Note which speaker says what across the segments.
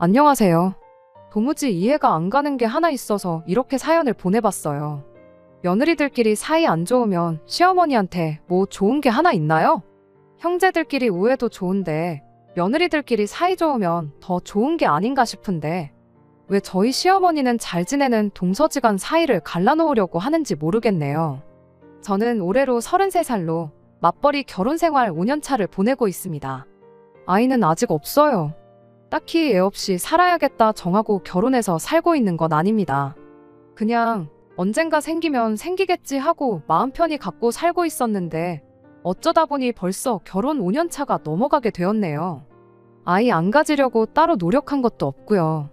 Speaker 1: 안녕하세요. 도무지 이해가 안 가는 게 하나 있어서 이렇게 사연을 보내봤어요. 며느리들끼리 사이 안 좋으면 시어머니한테 뭐 좋은 게 하나 있나요? 형제들끼리 우애도 좋은데 며느리들끼리 사이 좋으면 더 좋은 게 아닌가 싶은데 왜 저희 시어머니는 잘 지내는 동서지간 사이를 갈라놓으려고 하는지 모르겠네요. 저는 올해로 33살로 맞벌이 결혼 생활 5년차를 보내고 있습니다. 아이는 아직 없어요. 딱히 애 없이 살아야겠다 정하고 결혼해서 살고 있는 건 아닙니다. 그냥 언젠가 생기면 생기겠지 하고 마음 편히 갖고 살고 있었는데 어쩌다 보니 벌써 결혼 5년 차가 넘어가게 되었네요. 아이 안 가지려고 따로 노력한 것도 없고요.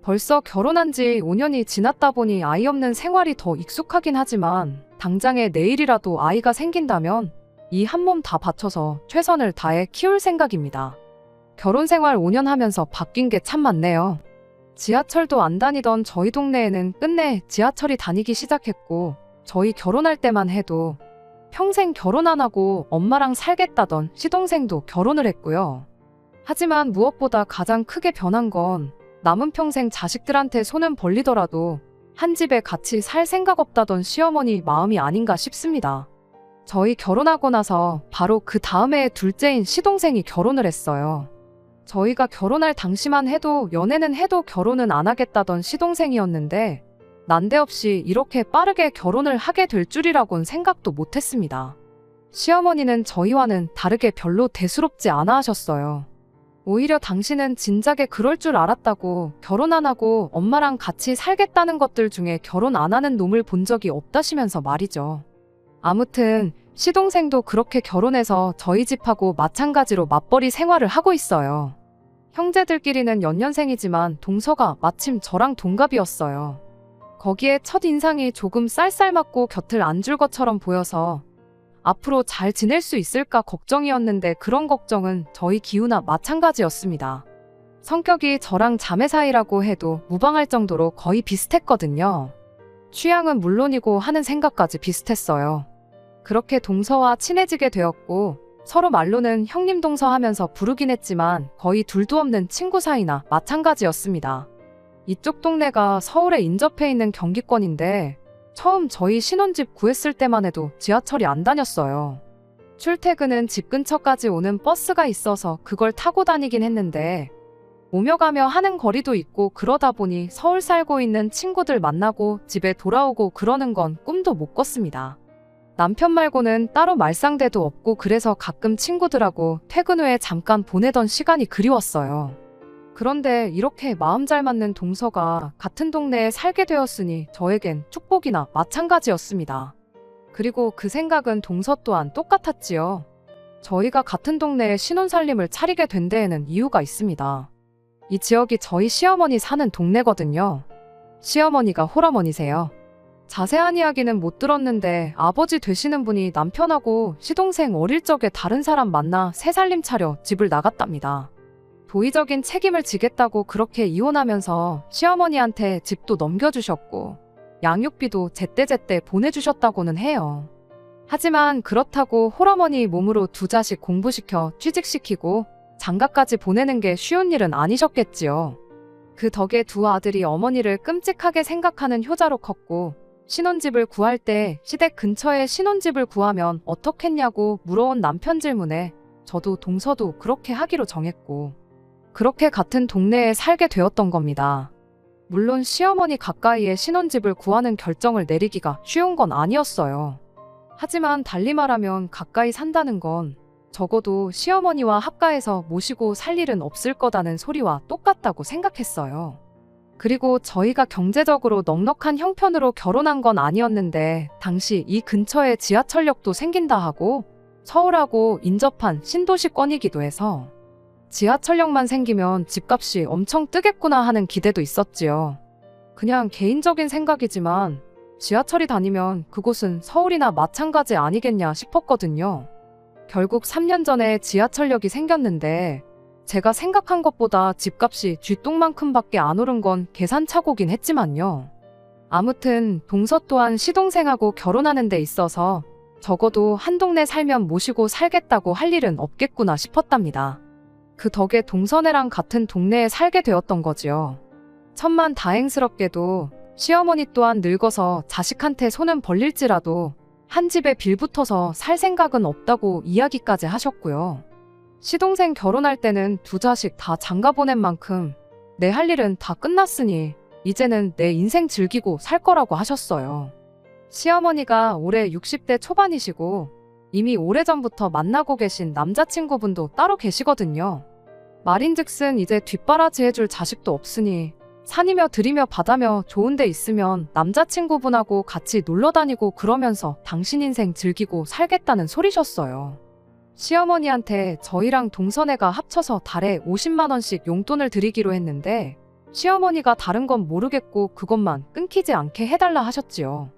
Speaker 1: 벌써 결혼한 지 5년이 지났다 보니 아이 없는 생활이 더 익숙하긴 하지만 당장에 내일이라도 아이가 생긴다면 이 한 몸 다 바쳐서 최선을 다해 키울 생각입니다. 결혼 생활 5년 하면서 바뀐 게 참 많네요. 지하철도 안 다니던 저희 동네에는 끝내 지하철이 다니기 시작했고 저희 결혼할 때만 해도 평생 결혼 안 하고 엄마랑 살겠다던 시동생도 결혼을 했고요. 하지만 무엇보다 가장 크게 변한 건 남은 평생 자식들한테 손은 벌리더라도 한 집에 같이 살 생각 없다던 시어머니 마음이 아닌가 싶습니다. 저희 결혼하고 나서 바로 그 다음에 둘째인 시동생이 결혼을 했어요. 저희가 결혼할 당시만 해도 연애는 해도 결혼은 안 하겠다던 시동생이었는데 난데없이 이렇게 빠르게 결혼을 하게 될 줄이라곤 생각도 못했습니다. 시어머니는 저희와는 다르게 별로 대수롭지 않아 하셨어요. 오히려 당신은 진작에 그럴 줄 알았다고 결혼 안 하고 엄마랑 같이 살겠다는 것들 중에 결혼 안 하는 놈을 본 적이 없다시면서 말이죠. 아무튼 시동생도 그렇게 결혼해서 저희 집하고 마찬가지로 맞벌이 생활을 하고 있어요. 형제들끼리는 연년생이지만 동서가 마침 저랑 동갑이었어요. 거기에 첫인상이 조금 쌀쌀맞고 곁을 안 줄 것처럼 보여서 앞으로 잘 지낼 수 있을까 걱정이었는데 그런 걱정은 저희 기우나 마찬가지였습니다. 성격이 저랑 자매 사이라고 해도 무방할 정도로 거의 비슷했거든요. 취향은 물론이고 하는 생각까지 비슷했어요. 그렇게 동서와 친해지게 되었고 서로 말로는 형님 동서 하면서 부르긴 했지만 거의 둘도 없는 친구 사이나 마찬가지였습니다. 이쪽 동네가 서울에 인접해 있는 경기권인데 처음 저희 신혼집 구했을 때만 해도 지하철이 안 다녔어요. 출퇴근은 집 근처까지 오는 버스가 있어서 그걸 타고 다니긴 했는데 오며 가며 하는 거리도 있고 그러다 보니 서울 살고 있는 친구들 만나고 집에 돌아오고 그러는 건 꿈도 못 꿨습니다. 남편 말고는 따로 말상대도 없고 그래서 가끔 친구들하고 퇴근 후에 잠깐 보내던 시간이 그리웠어요. 그런데 이렇게 마음 잘 맞는 동서가 같은 동네에 살게 되었으니 저에겐 축복이나 마찬가지였습니다. 그리고 그 생각은 동서 또한 똑같았지요. 저희가 같은 동네에 신혼살림을 차리게 된 데에는 이유가 있습니다. 이 지역이 저희 시어머니 사는 동네거든요. 시어머니가 홀어머니세요. 자세한 이야기는 못 들었는데 아버지 되시는 분이 남편하고 시동생 어릴 적에 다른 사람 만나 새 살림 차려 집을 나갔답니다. 도의적인 책임을 지겠다고 그렇게 이혼하면서 시어머니한테 집도 넘겨주셨고 양육비도 제때제때 보내주셨다고는 해요. 하지만 그렇다고 홀어머니 몸으로 두 자식 공부시켜 취직시키고 장가까지 보내는 게 쉬운 일은 아니셨겠지요. 그 덕에 두 아들이 어머니를 끔찍하게 생각하는 효자로 컸고 신혼집을 구할 때 시댁 근처에 신혼집을 구하면 어떻겠냐고 물어온 남편 질문에 저도 동서도 그렇게 하기로 정했고 그렇게 같은 동네에 살게 되었던 겁니다. 물론 시어머니 가까이에 신혼집을 구하는 결정을 내리기가 쉬운 건 아니었어요. 하지만 달리 말하면 가까이 산다는 건 적어도 시어머니와 합가해서 모시고 살 일은 없을 거다는 소리와 똑같다고 생각했어요. 그리고 저희가 경제적으로 넉넉한 형편으로 결혼한 건 아니었는데 당시 이 근처에 지하철역도 생긴다 하고 서울하고 인접한 신도시권이기도 해서 지하철역만 생기면 집값이 엄청 뜨겠구나 하는 기대도 있었지요. 그냥 개인적인 생각이지만 지하철이 다니면 그곳은 서울이나 마찬가지 아니겠냐 싶었거든요. 결국 3년 전에 지하철역이 생겼는데 제가 생각한 것보다 집값이 쥐똥만큼밖에 안 오른 건 계산착오긴 했지만요. 아무튼 동서 또한 시동생하고 결혼하는 데 있어서 적어도 한 동네 살면 모시고 살겠다고 할 일은 없겠구나 싶었답니다. 그 덕에 동선애랑 같은 동네에 살게 되었던 거지요. 천만 다행스럽게도 시어머니 또한 늙어서 자식한테 손은 벌릴지라도 한 집에 빌붙어서 살 생각은 없다고 이야기까지 하셨고요. 시동생 결혼할 때는 두 자식 다 장가 보낸 만큼 내 할 일은 다 끝났으니 이제는 내 인생 즐기고 살 거라고 하셨어요. 시어머니가 올해 60대 초반이시고 이미 오래전부터 만나고 계신 남자친구분도 따로 계시거든요. 말인즉슨 이제 뒷바라지 해줄 자식도 없으니 산이며 들이며 바다며 좋은 데 있으면 남자친구분하고 같이 놀러 다니고 그러면서 당신 인생 즐기고 살겠다는 소리셨어요. 시어머니한테 저희랑 동선애가 합쳐서 달에 50만 원씩 용돈을 드리기로 했는데 시어머니가 다른 건 모르겠고 그것만 끊기지 않게 해달라 하셨지요.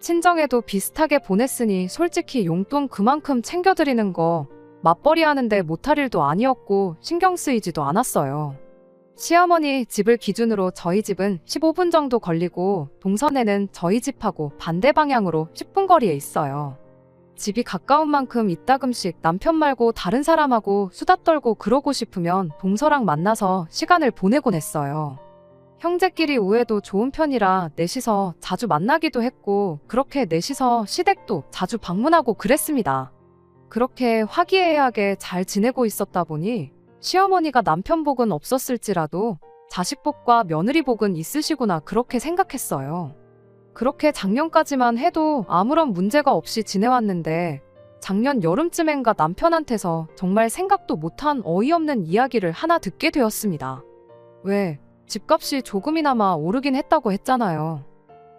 Speaker 1: 친정에도 비슷하게 보냈으니 솔직히 용돈 그만큼 챙겨드리는 거 맞벌이 하는데 못할 일도 아니었고 신경 쓰이지도 않았어요. 시어머니 집을 기준으로 저희 집은 15분 정도 걸리고 동선에는 저희 집하고 반대 방향으로 10분 거리에 있어요. 집이 가까운 만큼 이따금씩 남편 말고 다른 사람하고 수다 떨고 그러고 싶으면 동서랑 만나서 시간을 보내곤 했어요. 형제끼리 우애도 좋은 편이라 넷이서 자주 만나기도 했고 그렇게 넷이서 시댁도 자주 방문하고 그랬습니다. 그렇게 화기애애하게 잘 지내고 있었다 보니 시어머니가 남편 복은 없었을지라도 자식 복과 며느리 복은 있으시구나 그렇게 생각했어요. 그렇게 작년까지만 해도 아무런 문제가 없이 지내왔는데 작년 여름쯤엔가 남편한테서 정말 생각도 못한 어이없는 이야기를 하나 듣게 되었습니다. 왜? 집값이 조금이나마 오르긴 했다고 했잖아요.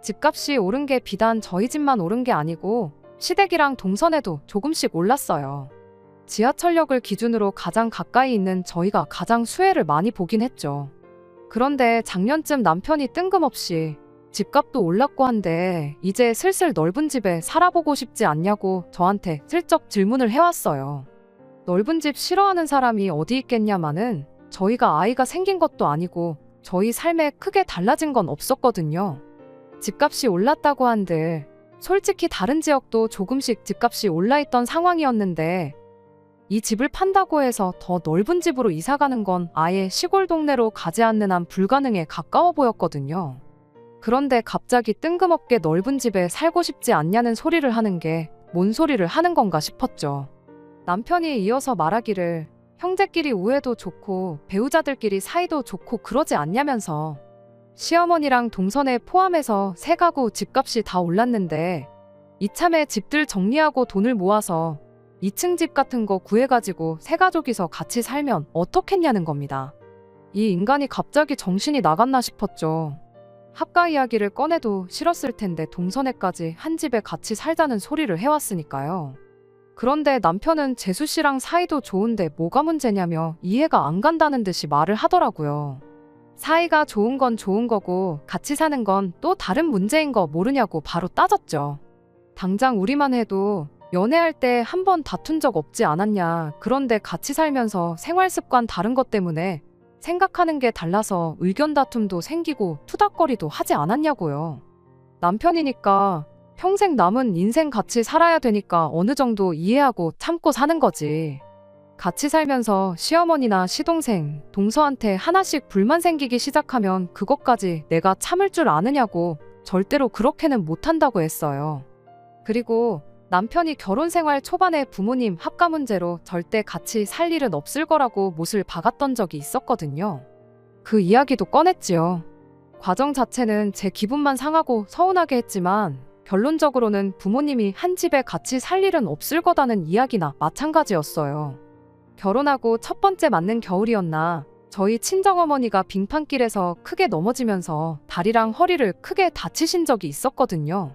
Speaker 1: 집값이 오른 게 비단 저희 집만 오른 게 아니고 시댁이랑 동선에도 조금씩 올랐어요. 지하철역을 기준으로 가장 가까이 있는 저희가 가장 수혜를 많이 보긴 했죠. 그런데 작년쯤 남편이 뜬금없이 집값도 올랐고 한데 이제 슬슬 넓은 집에 살아보고 싶지 않냐고 저한테 슬쩍 질문을 해왔어요. 넓은 집 싫어하는 사람이 어디 있겠냐마는 저희가 아이가 생긴 것도 아니고 저희 삶에 크게 달라진 건 없었거든요. 집값이 올랐다고 한들 솔직히 다른 지역도 조금씩 집값이 올라있던 상황이었는데 이 집을 판다고 해서 더 넓은 집으로 이사가는 건 아예 시골 동네로 가지 않는 한 불가능에 가까워 보였거든요. 그런데 갑자기 뜬금없게 넓은 집에 살고 싶지 않냐는 소리를 하는 게 뭔 소리를 하는 건가 싶었죠. 남편이 이어서 말하기를 형제끼리 우애도 좋고 배우자들끼리 사이도 좋고 그러지 않냐면서 시어머니랑 동선에 포함해서 세 가구 집값이 다 올랐는데 이참에 집들 정리하고 돈을 모아서 2층 집 같은 거 구해가지고 세 가족이서 같이 살면 어떻겠냐는 겁니다. 이 인간이 갑자기 정신이 나갔나 싶었죠. 합가 이야기를 꺼내도 싫었을 텐데 동선에까지 한 집에 같이 살자는 소리를 해왔으니까요. 그런데 남편은 재수 씨랑 사이도 좋은데 뭐가 문제냐며 이해가 안 간다는 듯이 말을 하더라고요. 사이가 좋은 건 좋은 거고 같이 사는 건 또 다른 문제인 거 모르냐고 바로 따졌죠. 당장 우리만 해도 연애할 때 한 번 다툰 적 없지 않았냐. 그런데 같이 살면서 생활 습관 다른 것 때문에 생각하는 게 달라서 의견 다툼도 생기고 투닥거리도 하지 않았냐고요. 남편이니까 평생 남은 인생 같이 살아야 되니까 어느 정도 이해하고 참고 사는 거지. 같이 살면서 시어머니나 시동생, 동서한테 하나씩 불만 생기기 시작하면 그것까지 내가 참을 줄 아느냐고 절대로 그렇게는 못한다고 했어요. 그리고 남편이 결혼 생활 초반에 부모님 합가 문제로 절대 같이 살 일은 없을 거라고 못을 박았던 적이 있었거든요. 그 이야기도 꺼냈지요. 과정 자체는 제 기분만 상하고 서운하게 했지만 결론적으로는 부모님이 한 집에 같이 살 일은 없을 거다는 이야기나 마찬가지였어요. 결혼하고 첫 번째 맞는 겨울이었나 저희 친정어머니가 빙판길에서 크게 넘어지면서 다리랑 허리를 크게 다치신 적이 있었거든요.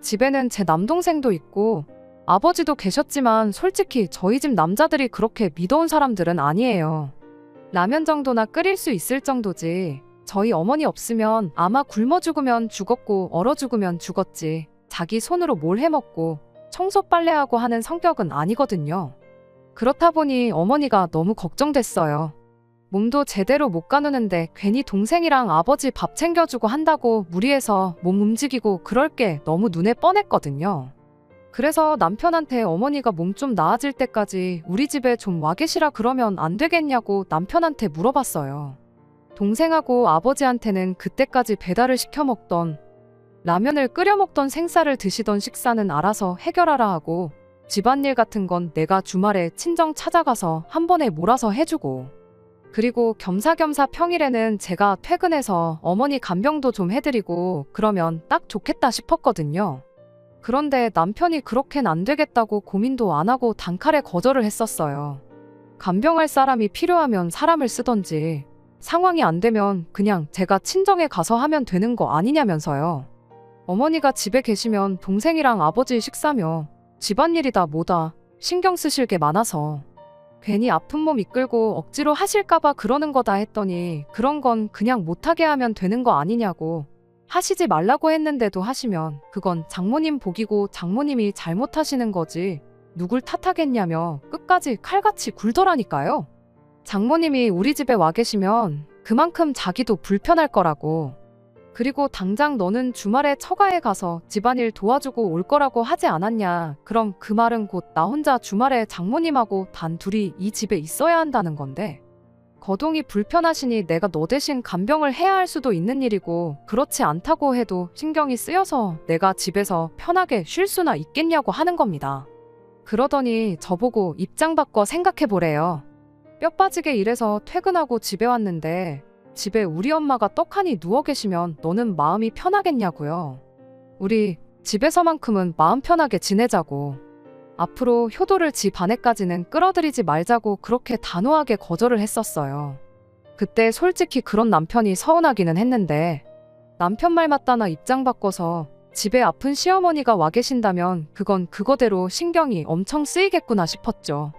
Speaker 1: 집에는 제 남동생도 있고 아버지도 계셨지만 솔직히 저희 집 남자들이 그렇게 믿어온 사람들은 아니에요. 라면 정도나 끓일 수 있을 정도지 저희 어머니 없으면 아마 굶어 죽으면 죽었고 얼어 죽으면 죽었지 자기 손으로 뭘 해먹고 청소 빨래하고 하는 성격은 아니거든요. 그렇다 보니 어머니가 너무 걱정됐어요. 몸도 제대로 못 가누는데 괜히 동생이랑 아버지 밥 챙겨주고 한다고 무리해서 몸 움직이고 그럴 게 너무 눈에 뻔했거든요. 그래서 남편한테 어머니가 몸 좀 나아질 때까지 우리 집에 좀 와 계시라 그러면 안 되겠냐고 남편한테 물어봤어요. 동생하고 아버지한테는 그때까지 배달을 시켜 먹던 라면을 끓여 먹던 생쌀을 드시던 식사는 알아서 해결하라 하고 집안일 같은 건 내가 주말에 친정 찾아가서 한 번에 몰아서 해주고 그리고 겸사겸사 평일에는 제가 퇴근해서 어머니 간병도 좀 해드리고 그러면 딱 좋겠다 싶었거든요. 그런데 남편이 그렇게는 안 되겠다고 고민도 안 하고 단칼에 거절을 했었어요. 간병할 사람이 필요하면 사람을 쓰던지 상황이 안 되면 그냥 제가 친정에 가서 하면 되는 거 아니냐면서요. 어머니가 집에 계시면 동생이랑 아버지 식사며 집안일이다 뭐다 신경 쓰실 게 많아서 괜히 아픈 몸 이끌고 억지로 하실까봐 그러는 거다 했더니 그런 건 그냥 못하게 하면 되는 거 아니냐고 하시지 말라고 했는데도 하시면 그건 장모님 복이고 장모님이 잘못하시는 거지 누굴 탓하겠냐며 끝까지 칼같이 굴더라니까요. 장모님이 우리 집에 와 계시면 그만큼 자기도 불편할 거라고. 그리고 당장 너는 주말에 처가에 가서 집안일 도와주고 올 거라고 하지 않았냐. 그럼 그 말은 곧 나 혼자 주말에 장모님하고 단 둘이 이 집에 있어야 한다는 건데. 거동이 불편하시니 내가 너 대신 간병을 해야 할 수도 있는 일이고 그렇지 않다고 해도 신경이 쓰여서 내가 집에서 편하게 쉴 수나 있겠냐고 하는 겁니다. 그러더니 저보고 입장 바꿔 생각해 보래요. 뼈 빠지게 일해서 퇴근하고 집에 왔는데 집에 우리 엄마가 떡하니 누워 계시면 너는 마음이 편하겠냐고요. 우리 집에서만큼은 마음 편하게 지내자고. 앞으로 효도를 집 안에까지는 끌어들이지 말자고 그렇게 단호하게 거절을 했었어요. 그때 솔직히 그런 남편이 서운하기는 했는데 남편 말 맞다나 입장 바꿔서 집에 아픈 시어머니가 와 계신다면 그건 그거대로 신경이 엄청 쓰이겠구나 싶었죠.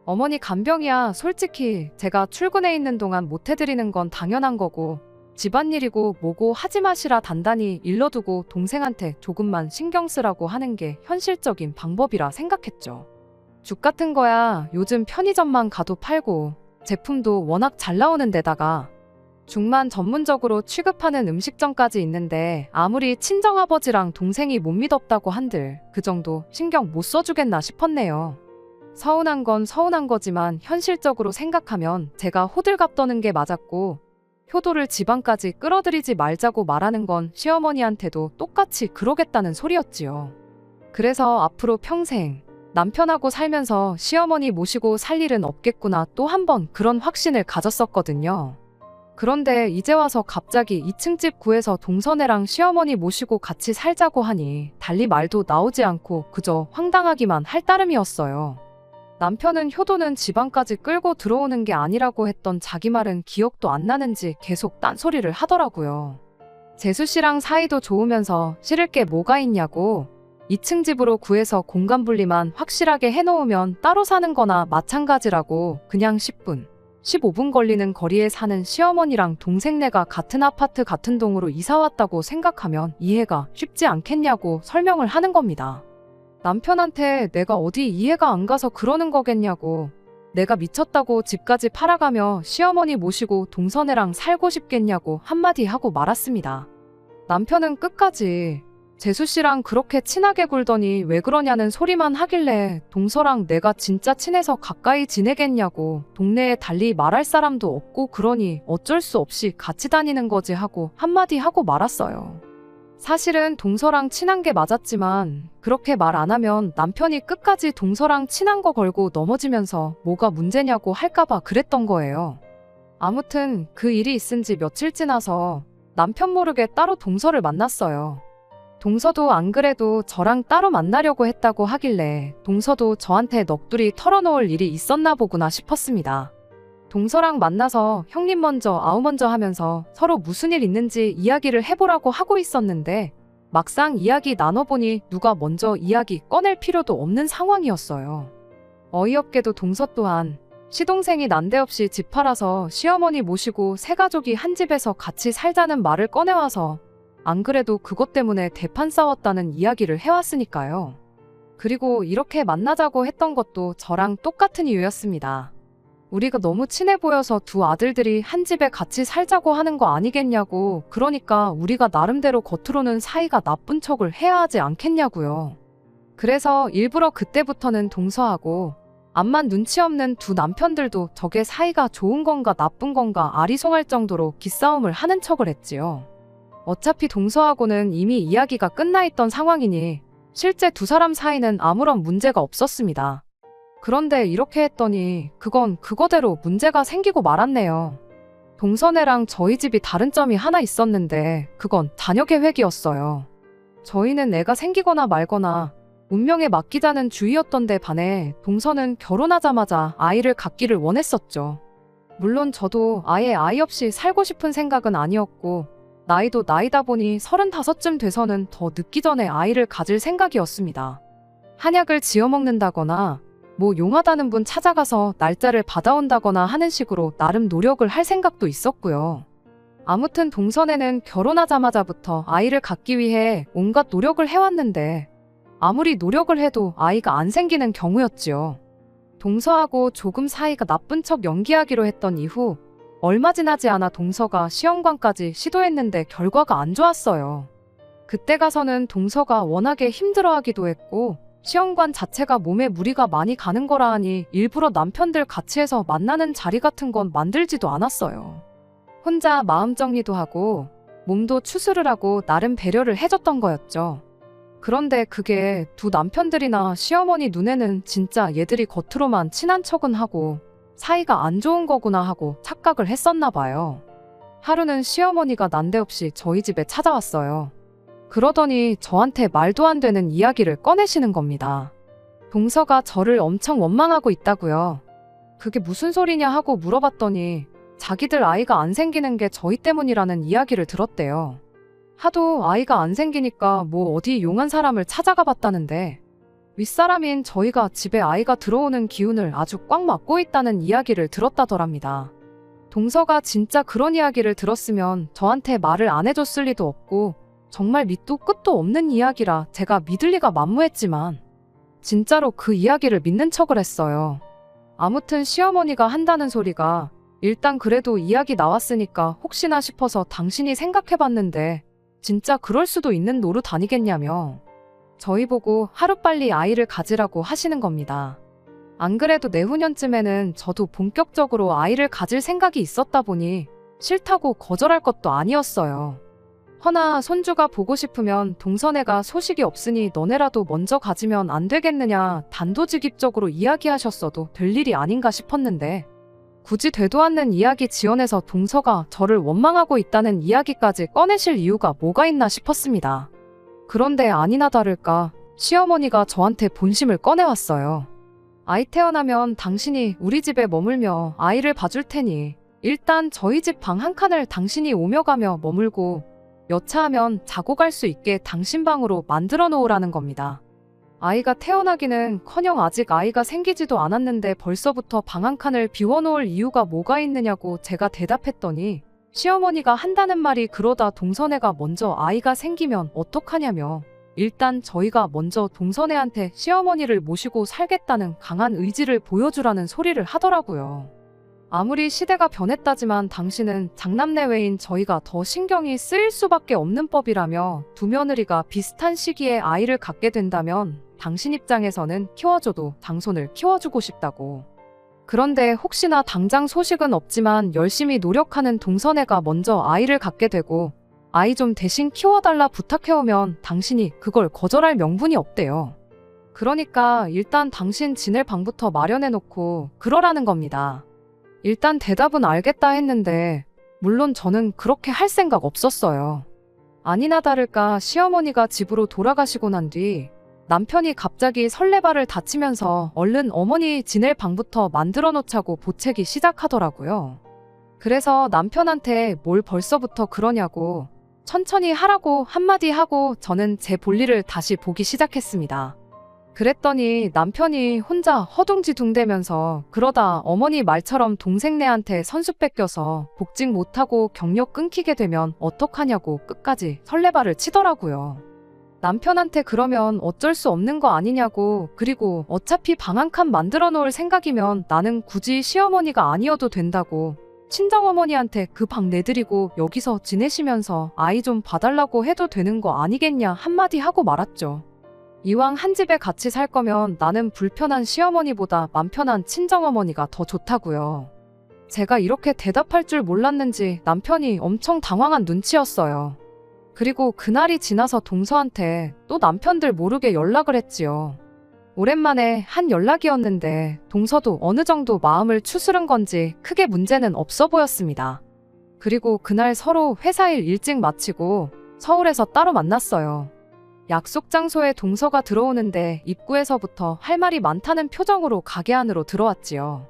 Speaker 1: 어머니 간병이야 솔직히 제가 출근해 있는 동안 못 해드리는 건 당연한 거고 집안일이고 뭐고 하지 마시라 단단히 일러두고 동생한테 조금만 신경 쓰라고 하는 게 현실적인 방법이라 생각했죠. 죽 같은 거야 요즘 편의점만 가도 팔고 제품도 워낙 잘 나오는 데다가 죽만 전문적으로 취급하는 음식점까지 있는데 아무리 친정아버지랑 동생이 못 믿었다고 한들 그 정도 신경 못 써주겠나 싶었네요. 서운한 건 서운한 거지만 현실적으로 생각하면 제가 호들갑 떠는 게 맞았고 효도를 집안까지 끌어들이지 말자고 말하는 건 시어머니한테도 똑같이 그러겠다는 소리였지요. 그래서 앞으로 평생 남편하고 살면서 시어머니 모시고 살 일은 없겠구나 또 한 번 그런 확신을 가졌었거든요. 그런데 이제 와서 갑자기 2층 집 구해서 동서네랑 시어머니 모시고 같이 살자고 하니 달리 말도 나오지 않고 그저 황당하기만 할 따름이었어요. 남편은 효도는 집안까지 끌고 들어오는 게 아니라고 했던 자기 말은 기억도 안 나는지 계속 딴소리를 하더라고요. 재수 씨랑 사이도 좋으면서 싫을 게 뭐가 있냐고 2층 집으로 구해서 공간 분리만 확실하게 해놓으면 따로 사는 거나 마찬가지라고 그냥 10분, 15분 걸리는 거리에 사는 시어머니랑 동생네가 같은 아파트 같은 동으로 이사 왔다고 생각하면 이해가 쉽지 않겠냐고 설명을 하는 겁니다. 남편한테 내가 어디 이해가 안 가서 그러는 거겠냐고 내가 미쳤다고 집까지 팔아가며 시어머니 모시고 동서네랑 살고 싶겠냐고 한마디 하고 말았습니다. 남편은 끝까지 재수 씨랑 그렇게 친하게 굴더니 왜 그러냐는 소리만 하길래 동서랑 내가 진짜 친해서 가까이 지내겠냐고 동네에 달리 말할 사람도 없고 그러니 어쩔 수 없이 같이 다니는 거지 하고 한마디 하고 말았어요. 사실은 동서랑 친한 게 맞았지만 그렇게 말 안 하면 남편이 끝까지 동서랑 친한 거 걸고 넘어지면서 뭐가 문제냐고 할까봐 그랬던 거예요. 아무튼 그 일이 있은 지 며칠 지나서 남편 모르게 따로 동서를 만났어요. 동서도 안 그래도 저랑 따로 만나려고 했다고 하길래 동서도 저한테 넋두리 털어놓을 일이 있었나 보구나 싶었습니다. 동서랑 만나서 형님 먼저 아우 먼저 하면서 서로 무슨 일 있는지 이야기를 해보라고 하고 있었는데 막상 이야기 나눠보니 누가 먼저 이야기 꺼낼 필요도 없는 상황이었어요. 어이없게도 동서 또한 시동생이 난데없이 집 팔아서 시어머니 모시고 세 가족이 한 집에서 같이 살자는 말을 꺼내와서 안 그래도 그것 때문에 대판 싸웠다는 이야기를 해왔으니까요. 그리고 이렇게 만나자고 했던 것도 저랑 똑같은 이유였습니다. 우리가 너무 친해 보여서 두 아들들이 한 집에 같이 살자고 하는 거 아니겠냐고 그러니까 우리가 나름대로 겉으로는 사이가 나쁜 척을 해야 하지 않겠냐고요. 그래서 일부러 그때부터는 동서하고 암만 눈치 없는 두 남편들도 저게 사이가 좋은 건가 나쁜 건가 아리송할 정도로 기싸움을 하는 척을 했지요. 어차피 동서하고는 이미 이야기가 끝나 있던 상황이니 실제 두 사람 사이는 아무런 문제가 없었습니다. 그런데 이렇게 했더니 그건 그거대로 문제가 생기고 말았네요. 동서네랑 저희 집이 다른 점이 하나 있었는데 그건 자녀 계획이었어요. 저희는 애가 생기거나 말거나 운명에 맡기자는 주의였던데 반해 동서는 결혼하자마자 아이를 갖기를 원했었죠. 물론 저도 아예 아이 없이 살고 싶은 생각은 아니었고 나이도 나이다 보니 35쯤 돼서는 더 늦기 전에 아이를 가질 생각이었습니다. 한약을 지어 먹는다거나 뭐 용하다는 분 찾아가서 날짜를 받아온다거나 하는 식으로 나름 노력을 할 생각도 있었고요. 아무튼 동선에는 결혼하자마자부터 아이를 갖기 위해 온갖 노력을 해왔는데 아무리 노력을 해도 아이가 안 생기는 경우였지요. 동서하고 조금 사이가 나쁜 척 연기하기로 했던 이후 얼마 지나지 않아 동서가 시험관까지 시도했는데 결과가 안 좋았어요. 그때 가서는 동서가 워낙에 힘들어하기도 했고 시험관 자체가 몸에 무리가 많이 가는 거라 하니 일부러 남편들 같이 해서 만나는 자리 같은 건 만들지도 않았어요. 혼자 마음 정리도 하고 몸도 추스를 하고 나름 배려를 해줬던 거였죠. 그런데 그게 두 남편들이나 시어머니 눈에는 진짜 얘들이 겉으로만 친한 척은 하고 사이가 안 좋은 거구나 하고 착각을 했었나 봐요. 하루는 시어머니가 난데없이 저희 집에 찾아왔어요. 그러더니 저한테 말도 안 되는 이야기를 꺼내시는 겁니다. 동서가 저를 엄청 원망하고 있다고요. 그게 무슨 소리냐 하고 물어봤더니 자기들 아이가 안 생기는 게 저희 때문이라는 이야기를 들었대요. 하도 아이가 안 생기니까 뭐 어디 용한 사람을 찾아가 봤다는데 윗사람인 저희가 집에 아이가 들어오는 기운을 아주 꽉 막고 있다는 이야기를 들었다더랍니다. 동서가 진짜 그런 이야기를 들었으면 저한테 말을 안 해줬을 리도 없고 정말 밑도 끝도 없는 이야기라 제가 믿을 리가 만무했지만 진짜로 그 이야기를 믿는 척을 했어요. 아무튼 시어머니가 한다는 소리가 일단 그래도 이야기 나왔으니까 혹시나 싶어서 당신이 생각해봤는데 진짜 그럴 수도 있는 노릇 아니겠냐며 저희 보고 하루빨리 아이를 가지라고 하시는 겁니다. 안 그래도 내후년쯤에는 저도 본격적으로 아이를 가질 생각이 있었다 보니 싫다고 거절할 것도 아니었어요. 허나 손주가 보고 싶으면 동서네가 소식이 없으니 너네라도 먼저 가지면 안 되겠느냐 단도직입적으로 이야기하셨어도 될 일이 아닌가 싶었는데 굳이 되도 않는 이야기 지어내서 동서가 저를 원망하고 있다는 이야기까지 꺼내실 이유가 뭐가 있나 싶었습니다. 그런데 아니나 다를까 시어머니가 저한테 본심을 꺼내왔어요. 아이 태어나면 당신이 우리 집에 머물며 아이를 봐줄 테니 일단 저희 집 방 한 칸을 당신이 오며 가며 머물고 여차하면 자고 갈 수 있게 당신 방으로 만들어 놓으라는 겁니다. 아이가 태어나기는커녕 아직 아이가 생기지도 않았는데 벌써부터 방 한 칸을 비워놓을 이유가 뭐가 있느냐고 제가 대답했더니 시어머니가 한다는 말이 그러다 동서네가 먼저 아이가 생기면 어떡하냐며 일단 저희가 먼저 동서네한테 시어머니를 모시고 살겠다는 강한 의지를 보여주라는 소리를 하더라고요. 아무리 시대가 변했다지만 당신은 장남내외인 저희가 더 신경이 쓰일 수밖에 없는 법이라며 두 며느리가 비슷한 시기에 아이를 갖게 된다면 당신 입장에서는 키워줘도 장손을 키워주고 싶다고. 그런데 혹시나 당장 소식은 없지만 열심히 노력하는 동서네가 먼저 아이를 갖게 되고 아이 좀 대신 키워달라 부탁해오면 당신이 그걸 거절할 명분이 없대요. 그러니까 일단 당신 지낼 방부터 마련해놓고 그러라는 겁니다. 일단 대답은 알겠다 했는데 물론 저는 그렇게 할 생각 없었어요. 아니나 다를까 시어머니가 집으로 돌아가시고 난 뒤 남편이 갑자기 설레발을 다치면서 얼른 어머니 지낼 방부터 만들어 놓자고 보채기 시작하더라고요. 그래서 남편한테 뭘 벌써부터 그러냐고 천천히 하라고 한마디 하고 저는 제 볼일을 다시 보기 시작했습니다. 그랬더니 남편이 혼자 허둥지둥대면서 그러다 어머니 말처럼 동생네한테 선수 뺏겨서 복직 못하고 경력 끊기게 되면 어떡하냐고 끝까지 설레발을 치더라고요. 남편한테 그러면 어쩔 수 없는 거 아니냐고 그리고 어차피 방 한 칸 만들어 놓을 생각이면 나는 굳이 시어머니가 아니어도 된다고 친정어머니한테 그 방 내드리고 여기서 지내시면서 아이 좀 봐달라고 해도 되는 거 아니겠냐 한마디 하고 말았죠. 이왕 한 집에 같이 살 거면 나는 불편한 시어머니보다 맘 편한 친정어머니가 더 좋다고요. 제가 이렇게 대답할 줄 몰랐는지 남편이 엄청 당황한 눈치였어요. 그리고 그날이 지나서 동서한테 또 남편들 모르게 연락을 했지요. 오랜만에 한 연락이었는데 동서도 어느 정도 마음을 추스른 건지 크게 문제는 없어 보였습니다. 그리고 그날 서로 회사 일 일찍 마치고 서울에서 따로 만났어요. 약속 장소에 동서가 들어오는데 입구에서부터 할 말이 많다는 표정으로 가게 안으로 들어왔지요.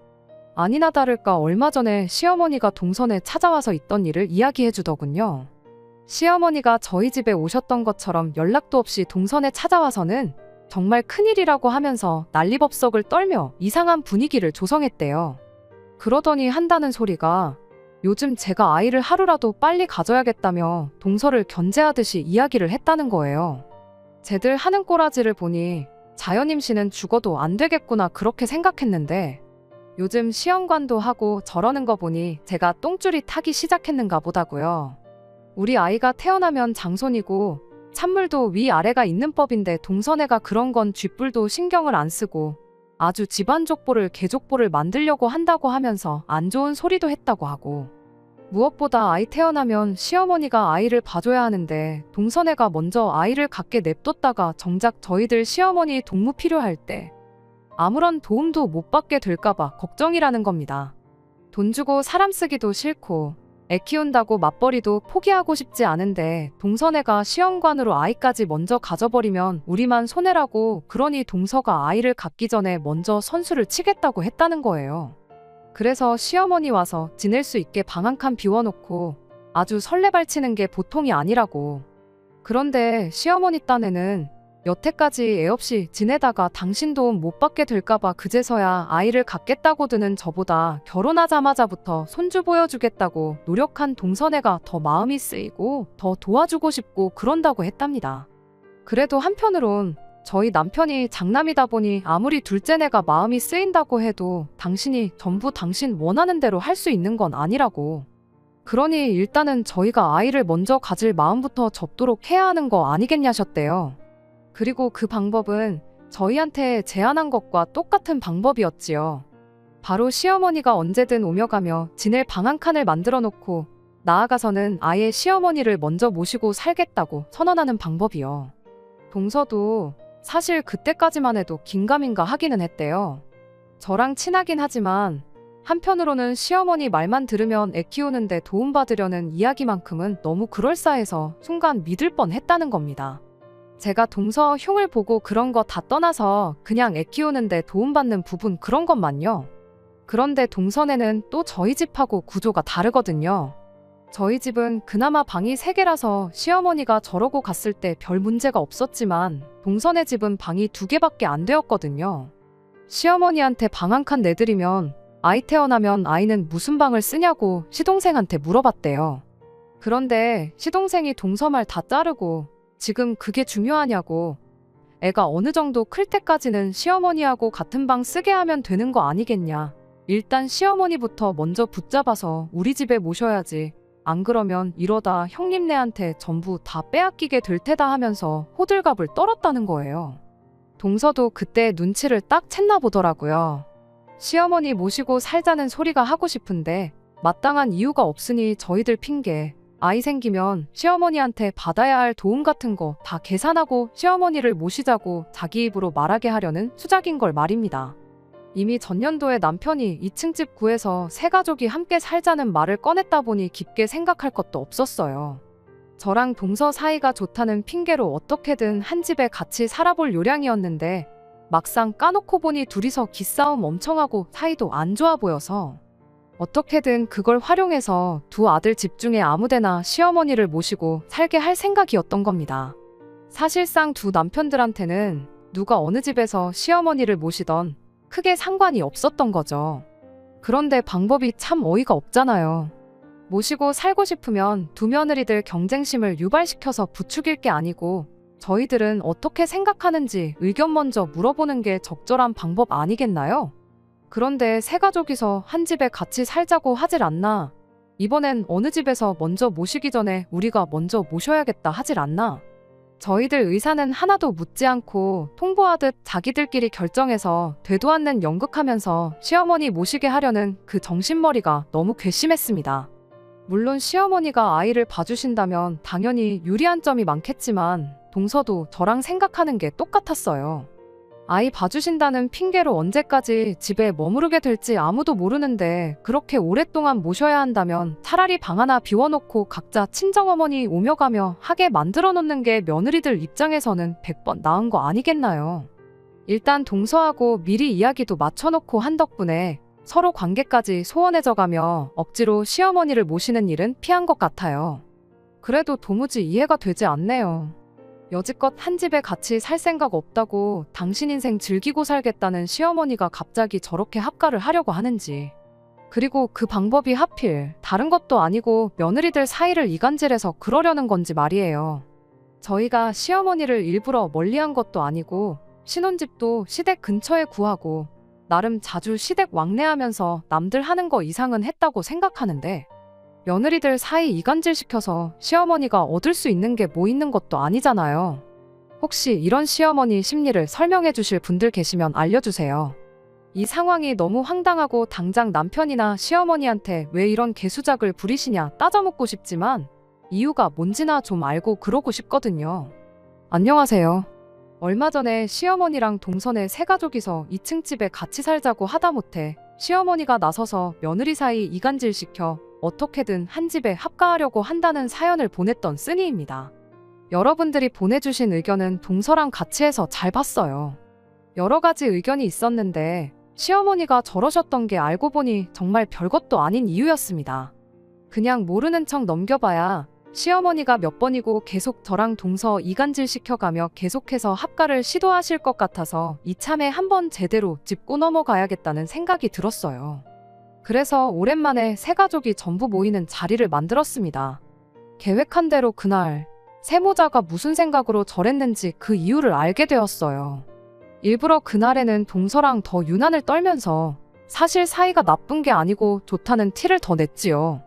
Speaker 1: 아니나 다를까 얼마 전에 시어머니가 동선에 찾아와서 있던 일을 이야기해 주더군요. 시어머니가 저희 집에 오셨던 것처럼 연락도 없이 동선에 찾아와서는 정말 큰일이라고 하면서 난리법석을 떨며 이상한 분위기를 조성했대요. 그러더니 한다는 소리가 요즘 제가 아이를 하루라도 빨리 가져야겠다며 동서를 견제하듯이 이야기를 했다는 거예요. 쟤들 하는 꼬라지를 보니 자연임 씨는 죽어도 안 되겠구나 그렇게 생각했는데 요즘 시험관도 하고 저러는 거 보니 제가 똥줄이 타기 시작했는가 보다고요. 우리 아이가 태어나면 장손이고 찬물도 위아래가 있는 법인데 동선애가 그런 건 쥐뿔도 신경을 안 쓰고 아주 집안 족보를 개족보를 만들려고 한다고 하면서 안 좋은 소리도 했다고 하고 무엇보다 아이 태어나면 시어머니가 아이를 봐줘야 하는데 동선애가 먼저 아이를 갖게 냅뒀다가 정작 저희들 시어머니 동무 필요할 때 아무런 도움도 못 받게 될까봐 걱정이라는 겁니다. 돈 주고 사람 쓰기도 싫고 애 키운다고 맞벌이도 포기하고 싶지 않은데 동선애가 시험관으로 아이까지 먼저 가져버리면 우리만 손해라고 그러니 동서가 아이를 갖기 전에 먼저 선수를 치겠다고 했다는 거예요. 그래서 시어머니 와서 지낼 수 있게 방 한 칸 비워놓고 아주 설레발치는 게 보통이 아니라고. 그런데 시어머니 딴에는 여태까지 애 없이 지내다가 당신 도움 못 받게 될까봐 그제서야 아이를 갖겠다고 드는 저보다 결혼하자마자부터 손주 보여주겠다고 노력한 동선애가 더 마음이 쓰이고 더 도와주고 싶고 그런다고 했답니다. 그래도 한편으론 저희 남편이 장남이다 보니 아무리 둘째네가 마음이 쓰인다고 해도 당신이 전부 당신 원하는 대로 할 수 있는 건 아니라고. 그러니 일단은 저희가 아이를 먼저 가질 마음부터 접도록 해야 하는 거 아니겠냐셨대요. 그리고 그 방법은 저희한테 제안한 것과 똑같은 방법이었지요. 바로 시어머니가 언제든 오며 가며 지낼 방 한 칸을 만들어 놓고 나아가서는 아예 시어머니를 먼저 모시고 살겠다고 선언하는 방법이요. 동서도 사실 그때까지만 해도 긴가민가 하기는 했대요. 저랑 친하긴 하지만 한편으로는 시어머니 말만 들으면 애 키우는데 도움받으려는 이야기만큼은 너무 그럴싸해서 순간 믿을 뻔했다는 겁니다. 제가 동서 흉을 보고 그런 거 다 떠나서 그냥 애 키우는데 도움받는 부분 그런 것만요. 그런데 동선에는 또 저희 집하고 구조가 다르거든요. 저희 집은 그나마 방이 3개라서 시어머니가 저러고 갔을 때 별 문제가 없었지만 동선의 집은 방이 2개밖에 안 되었거든요. 시어머니한테 방 한 칸 내드리면 아이 태어나면 아이는 무슨 방을 쓰냐고 시동생한테 물어봤대요. 그런데 시동생이 동서 말 다 자르고 지금 그게 중요하냐고 애가 어느 정도 클 때까지는 시어머니하고 같은 방 쓰게 하면 되는 거 아니겠냐. 일단 시어머니부터 먼저 붙잡아서 우리 집에 모셔야지. 안 그러면 이러다 형님네한테 전부 다 빼앗기게 될 테다 하면서 호들갑을 떨었다는 거예요. 동서도 그때 눈치를 딱 챘나 보더라고요. 시어머니 모시고 살자는 소리가 하고 싶은데 마땅한 이유가 없으니 저희들 핑계 아이 생기면 시어머니한테 받아야 할 도움 같은 거 다 계산하고 시어머니를 모시자고 자기 입으로 말하게 하려는 수작인 걸 말입니다. 이미 전년도에 남편이 2층 집 구해서 세 가족이 함께 살자는 말을 꺼냈다 보니 깊게 생각할 것도 없었어요. 저랑 동서 사이가 좋다는 핑계로 어떻게든 한 집에 같이 살아볼 요량이었는데 막상 까놓고 보니 둘이서 기싸움 엄청 하고 사이도 안 좋아 보여서 어떻게든 그걸 활용해서 두 아들 집 중에 아무데나 시어머니를 모시고 살게 할 생각이었던 겁니다. 사실상 두 남편들한테는 누가 어느 집에서 시어머니를 모시던 크게 상관이 없었던 거죠. 그런데 방법이 참 어이가 없잖아요. 모시고 살고 싶으면 두 며느리들 경쟁심을 유발시켜서 부추길 게 아니고 저희들은 어떻게 생각하는지 의견 먼저 물어보는 게 적절한 방법 아니겠나요? 그런데 세 가족이서 한 집에 같이 살자고 하질 않나? 이번엔 어느 집에서 먼저 모시기 전에 우리가 먼저 모셔야겠다 하질 않나? 저희들 의사는 하나도 묻지 않고 통보하듯 자기들끼리 결정해서 되도 않는 연극하면서 시어머니 모시게 하려는 그 정신머리가 너무 괘씸했습니다. 물론 시어머니가 아이를 봐주신다면 당연히 유리한 점이 많겠지만 동서도 저랑 생각하는 게 똑같았어요. 아이 봐주신다는 핑계로 언제까지 집에 머무르게 될지 아무도 모르는데 그렇게 오랫동안 모셔야 한다면 차라리 방 하나 비워놓고 각자 친정어머니 오며 가며 하게 만들어 놓는 게 며느리들 입장에서는 100번 나은 거 아니겠나요? 일단 동서하고 미리 이야기도 맞춰놓고 한 덕분에 서로 관계까지 소원해져 가며 억지로 시어머니를 모시는 일은 피한 것 같아요. 그래도 도무지 이해가 되지 않네요. 여지껏 한 집에 같이 살 생각 없다고 당신 인생 즐기고 살겠다는 시어머니가 갑자기 저렇게 합가를 하려고 하는지. 그리고 그 방법이 하필 다른 것도 아니고 며느리들 사이를 이간질해서 그러려는 건지 말이에요. 저희가 시어머니를 일부러 멀리한 것도 아니고 신혼집도 시댁 근처에 구하고 나름 자주 시댁 왕래하면서 남들 하는 거 이상은 했다고 생각하는데 며느리들 사이 이간질시켜서 시어머니가 얻을 수 있는 게 뭐 있는 것도 아니잖아요. 혹시 이런 시어머니 심리를 설명해 주실 분들 계시면 알려주세요. 이 상황이 너무 황당하고 당장 남편이나 시어머니한테 왜 이런 개수작을 부리시냐 따져묻고 싶지만 이유가 뭔지나 좀 알고 그러고 싶거든요. 안녕하세요. 얼마 전에 시어머니랑 동선의 세 가족이서 2층 집에 같이 살자고 하다못해 시어머니가 나서서 며느리 사이 이간질시켜 어떻게든 한 집에 합가하려고 한다는 사연을 보냈던 쓰니입니다. 여러분들이 보내주신 의견은 동서랑 같이 해서 잘 봤어요. 여러 가지 의견이 있었는데 시어머니가 저러셨던 게 알고 보니 정말 별것도 아닌 이유였습니다. 그냥 모르는 척 넘겨봐야 시어머니가 몇 번이고 계속 저랑 동서 이간질 시켜가며 계속해서 합가를 시도하실 것 같아서 이참에 한번 제대로 짚고 넘어가야겠다는 생각이 들었어요. 그래서 오랜만에 세 가족이 전부 모이는 자리를 만들었습니다. 계획한 대로 그날 세모자가 무슨 생각으로 저랬는지 그 이유를 알게 되었어요. 일부러 그날에는 동서랑 더 유난을 떨면서 사실 사이가 나쁜 게 아니고 좋다는 티를 더 냈지요.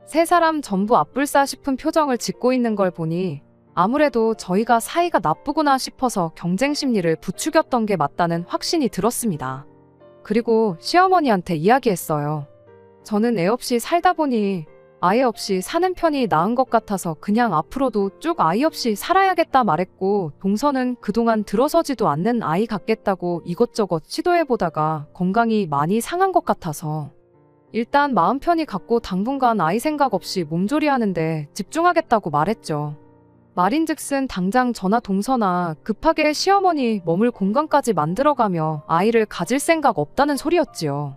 Speaker 1: 세 사람 전부 앞불싸 싶은 표정을 짓고 있는 걸 보니 아무래도 저희가 사이가 나쁘구나 싶어서 경쟁 심리를 부추겼던 게 맞다는 확신이 들었습니다. 그리고 시어머니한테 이야기했어요. 저는 애 없이 살다 보니 아이 없이 사는 편이 나은 것 같아서 그냥 앞으로도 쭉 아이 없이 살아야겠다 말했고 동서는 그동안 들어서지도 않는 아이 갖겠다고 이것저것 시도해보다가 건강이 많이 상한 것 같아서 일단 마음 편히 갖고 당분간 아이 생각 없이 몸조리하는데 집중하겠다고 말했죠. 말인즉슨 당장 저나 동서나 급하게 시어머니 머물 공간까지 만들어가며 아이를 가질 생각 없다는 소리였지요.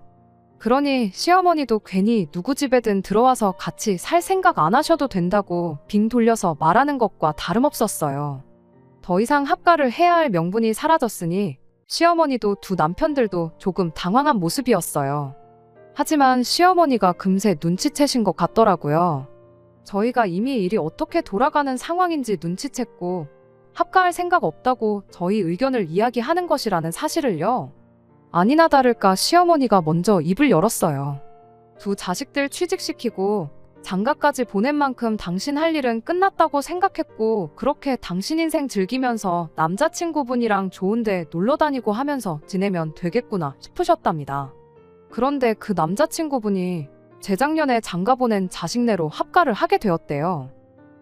Speaker 1: 그러니 시어머니도 괜히 누구 집에든 들어와서 같이 살 생각 안 하셔도 된다고 빙 돌려서 말하는 것과 다름없었어요. 더 이상 합가를 해야 할 명분이 사라졌으니 시어머니도 두 남편들도 조금 당황한 모습이었어요. 하지만 시어머니가 금세 눈치채신 것 같더라고요. 저희가 이미 일이 어떻게 돌아가는 상황인지 눈치챘고 합가할 생각 없다고 저희 의견을 이야기하는 것이라는 사실을요. 아니나 다를까 시어머니가 먼저 입을 열었어요. 두 자식들 취직시키고 장가까지 보낸 만큼 당신 할 일은 끝났다고 생각했고 그렇게 당신 인생 즐기면서 남자친구분이랑 좋은데 놀러 다니고 하면서 지내면 되겠구나 싶으셨답니다. 그런데 그 남자친구분이 재작년에 장가 보낸 자식네로 합가를 하게 되었대요.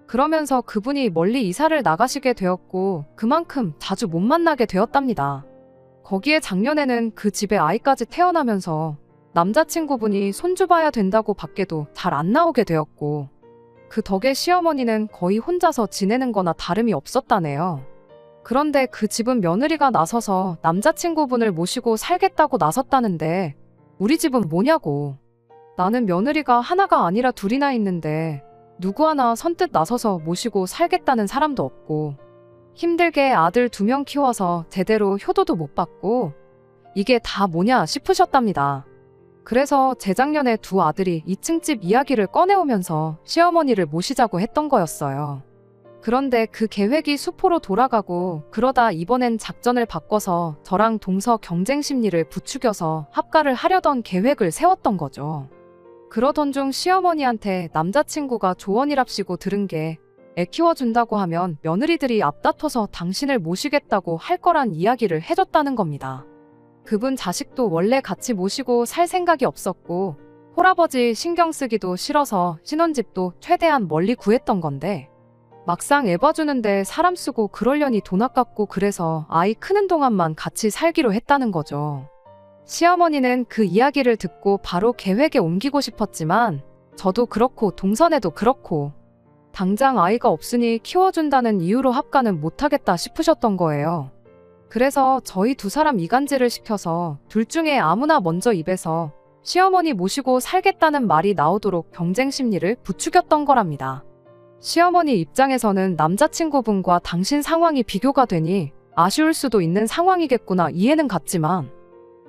Speaker 1: 그러면서 그분이 멀리 이사를 나가시게 되었고 그만큼 자주 못 만나게 되었답니다. 거기에 작년에는 그 집에 아이까지 태어나면서 남자친구분이 손주 봐야 된다고 밖에도 잘 안 나오게 되었고 그 덕에 시어머니는 거의 혼자서 지내는 거나 다름이 없었다네요. 그런데 그 집은 며느리가 나서서 남자친구분을 모시고 살겠다고 나섰다는데 우리 집은 뭐냐고. 나는 며느리가 하나가 아니라 둘이나 있는데 누구 하나 선뜻 나서서 모시고 살겠다는 사람도 없고 힘들게 아들 2명 키워서 제대로 효도도 못 받고 이게 다 뭐냐 싶으셨답니다. 그래서 재작년에 두 아들이 2층 집 이야기를 꺼내오면서 시어머니를 모시자고 했던 거였어요. 그런데 그 계획이 수포로 돌아가고 그러다 이번엔 작전을 바꿔서 저랑 동서 경쟁 심리를 부추겨서 합가를 하려던 계획을 세웠던 거죠. 그러던 중 시어머니한테 남자친구가 조언이랍시고 들은 게 애 키워준다고 하면 며느리들이 앞다퉈서 당신을 모시겠다고 할 거란 이야기를 해줬다는 겁니다. 그분 자식도 원래 같이 모시고 살 생각이 없었고 홀아버지 신경 쓰기도 싫어서 신혼집도 최대한 멀리 구했던 건데 막상 애 봐주는데 사람 쓰고 그러려니 돈 아깝고 그래서 아이 크는 동안만 같이 살기로 했다는 거죠. 시어머니는 그 이야기를 듣고 바로 계획에 옮기고 싶었지만 저도 그렇고 동선에도 그렇고 당장 아이가 없으니 키워준다는 이유로 합가는 못하겠다 싶으셨던 거예요. 그래서 저희 두 사람 이간질을 시켜서 둘 중에 아무나 먼저 입에서 시어머니 모시고 살겠다는 말이 나오도록 경쟁 심리를 부추겼던 거랍니다. 시어머니 입장에서는 남자친구분과 당신 상황이 비교가 되니 아쉬울 수도 있는 상황이겠구나 이해는 갔지만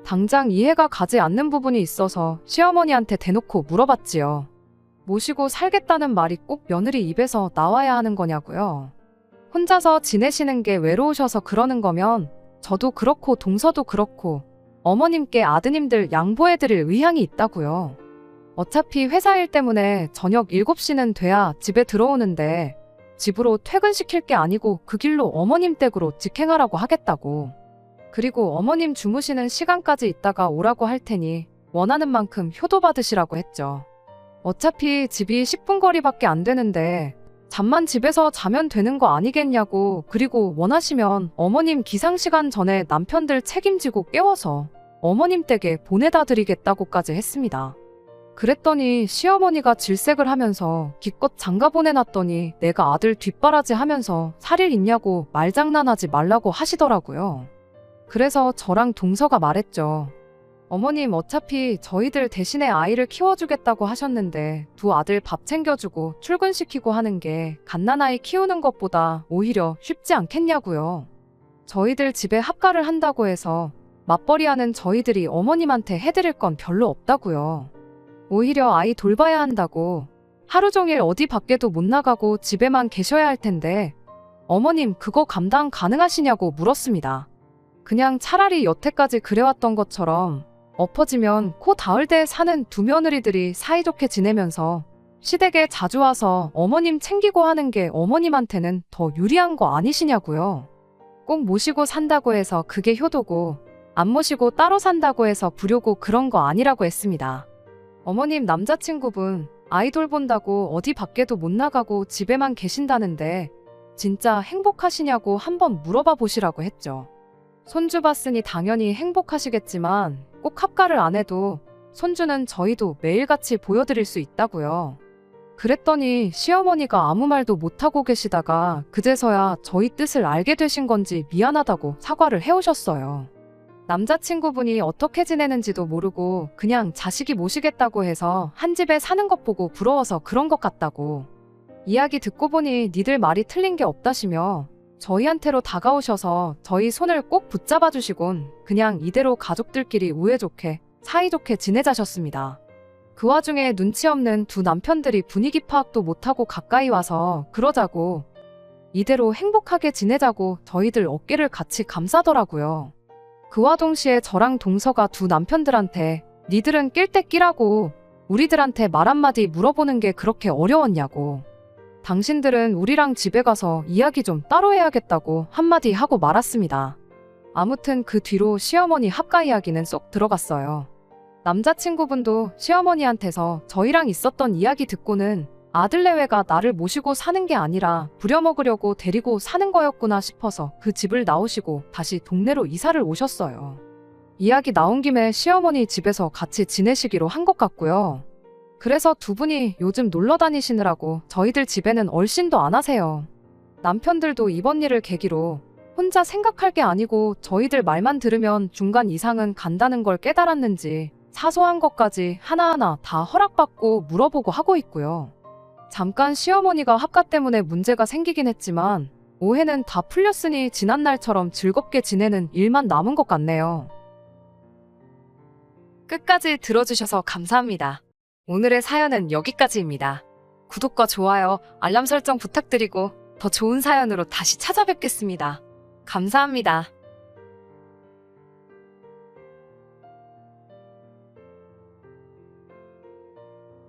Speaker 1: 당장 이해가 가지 않는 부분이 있어서 시어머니한테 대놓고 물어봤지요. 모시고 살겠다는 말이 꼭 며느리 입에서 나와야 하는 거냐고요. 혼자서 지내시는 게 외로우셔서 그러는 거면 저도 그렇고 동서도 그렇고 어머님께 아드님들 양보해드릴 의향이 있다고요. 어차피 회사 일 때문에 저녁 7시는 돼야 집에 들어오는데 집으로 퇴근시킬 게 아니고 그 길로 어머님 댁으로 직행하라고 하겠다고. 그리고 어머님 주무시는 시간까지 있다가 오라고 할 테니 원하는 만큼 효도 받으시라고 했죠. 어차피 집이 10분 거리밖에 안 되는데 잠만 집에서 자면 되는 거 아니겠냐고. 그리고 원하시면 어머님 기상시간 전에 남편들 책임지고 깨워서 어머님 댁에 보내다 드리겠다고까지 했습니다. 그랬더니 시어머니가 질색을 하면서 기껏 장가 보내놨더니 내가 아들 뒷바라지 하면서 살일 있냐고 말장난하지 말라고 하시더라고요. 그래서 저랑 동서가 말했죠. 어머님 어차피 저희들 대신에 아이를 키워주겠다고 하셨는데 두 아들 밥 챙겨주고 출근시키고 하는 게 갓난아이 키우는 것보다 오히려 쉽지 않겠냐고요. 저희들 집에 합가를 한다고 해서 맞벌이하는 저희들이 어머님한테 해드릴 건 별로 없다고요. 오히려 아이 돌봐야 한다고 하루 종일 어디 밖에도 못 나가고 집에만 계셔야 할 텐데 어머님 그거 감당 가능하시냐고 물었습니다. 그냥 차라리 여태까지 그래왔던 것처럼 엎어지면 코 닿을 데 사는 두 며느리들이 사이좋게 지내면서 시댁에 자주 와서 어머님 챙기고 하는 게 어머님한테는 더 유리한 거 아니시냐고요. 꼭 모시고 산다고 해서 그게 효도고 안 모시고 따로 산다고 해서 불효고 그런 거 아니라고 했습니다. 어머님 남자친구분 아이 돌본다고 어디 밖에도 못 나가고 집에만 계신다는데 진짜 행복하시냐고 한번 물어봐 보시라고 했죠. 손주 봤으니 당연히 행복하시겠지만 꼭 합가를 안 해도 손주는 저희도 매일같이 보여드릴 수 있다고요. 그랬더니 시어머니가 아무 말도 못하고 계시다가 그제서야 저희 뜻을 알게 되신 건지 미안하다고 사과를 해오셨어요. 남자친구분이 어떻게 지내는지도 모르고 그냥 자식이 모시겠다고 해서 한 집에 사는 것 보고 부러워서 그런 것 같다고. 이야기 듣고 보니 니들 말이 틀린 게 없다시며 저희한테로 다가오셔서 저희 손을 꼭 붙잡아 주시곤 그냥 이대로 가족들끼리 우애 좋게 사이좋게 지내자셨습니다. 그 와중에 눈치 없는 두 남편들이 분위기 파악도 못하고 가까이 와서 그러자고 이대로 행복하게 지내자고 저희들 어깨를 같이 감싸더라고요. 그와 동시에 저랑 동서가 두 남편들한테 니들은 낄 때 끼라고 우리들한테 말 한마디 물어보는 게 그렇게 어려웠냐고. 당신들은 우리랑 집에 가서 이야기 좀 따로 해야겠다고 한마디 하고 말았습니다. 아무튼 그 뒤로 시어머니 합가 이야기는 쏙 들어갔어요. 남자친구분도 시어머니한테서 저희랑 있었던 이야기 듣고는 아들내외가 나를 모시고 사는 게 아니라 부려먹으려고 데리고 사는 거였구나 싶어서 그 집을 나오시고 다시 동네로 이사를 오셨어요. 이야기 나온 김에 시어머니 집에서 같이 지내시기로 한 것 같고요. 그래서 두 분이 요즘 놀러 다니시느라고 저희들 집에는 얼씬도 안 하세요. 남편들도 이번 일을 계기로 혼자 생각할 게 아니고 저희들 말만 들으면 중간 이상은 간다는 걸 깨달았는지 사소한 것까지 하나하나 다 허락받고 물어보고 하고 있고요. 잠깐 시어머니가 합가 때문에 문제가 생기긴 했지만 오해는 다 풀렸으니 지난날처럼 즐겁게 지내는 일만 남은 것 같네요. 끝까지 들어주셔서 감사합니다. 오늘의 사연은 여기까지입니다. 구독과 좋아요, 알람 설정 부탁드리고 더 좋은 사연으로 다시 찾아뵙겠습니다. 감사합니다.